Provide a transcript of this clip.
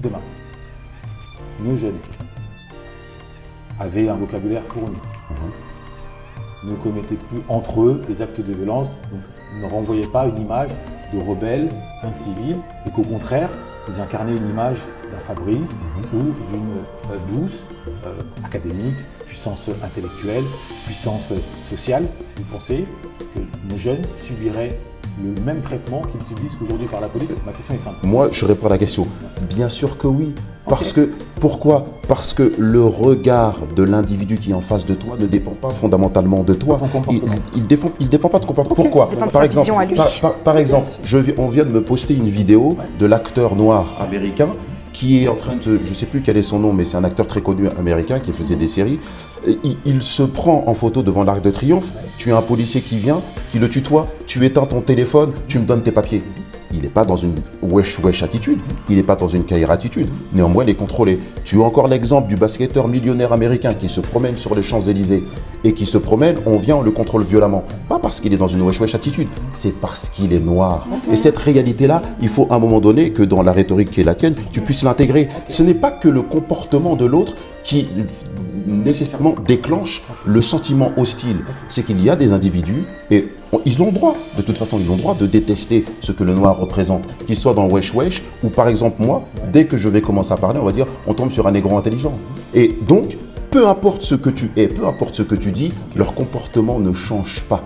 Demain, nos jeunes avaient un vocabulaire fourni, ne commettaient plus entre eux des actes de violence, donc ne renvoyaient pas une image de rebelles, incivils, et qu'au contraire, ils incarnaient une image d'un Fabrice ou d'une douce, académique, puissance intellectuelle, puissance sociale. Vous pensez que nos jeunes subiraient le même traitement qu'ils subissent aujourd'hui par la police? Ma question est simple. Moi, je réponds à la question. Bien sûr que oui. Parce que, pourquoi? Parce que le regard de l'individu qui est en face de toi ne dépend pas fondamentalement de toi. Il dépend pas de ton comportement. Pourquoi? Par exemple, on vient de me poster une vidéo de l'acteur noir américain qui est en train de, je ne sais plus quel est son nom, mais c'est un acteur très connu américain qui faisait des séries. Il se prend en photo devant l'Arc de Triomphe. Tu as un policier qui vient, qui le tutoie, tu éteins ton téléphone, tu me donnes tes papiers. Il n'est pas dans une wesh attitude, il n'est pas dans une caïra attitude, néanmoins il est contrôlé. Tu as encore l'exemple du basketteur millionnaire américain qui se promène sur les Champs-Élysées et qui se promène, on vient, on le contrôle violemment. Pas parce qu'il est dans une wesh attitude, c'est parce qu'il est noir. Et cette réalité-là, il faut à un moment donné que dans la rhétorique qui est la tienne, tu puisses l'intégrer. Ce n'est pas que le comportement de l'autre qui nécessairement déclenche le sentiment hostile. C'est qu'il y a des individus et ils ont le droit, de toute façon, ils ont le droit de détester ce que le noir représente, qu'il soit dans le wesh ou par exemple moi, dès que je vais commencer à parler, on va dire, on tombe sur un négro intelligent. Et donc, peu importe ce que tu es, peu importe ce que tu dis, leur comportement ne change pas.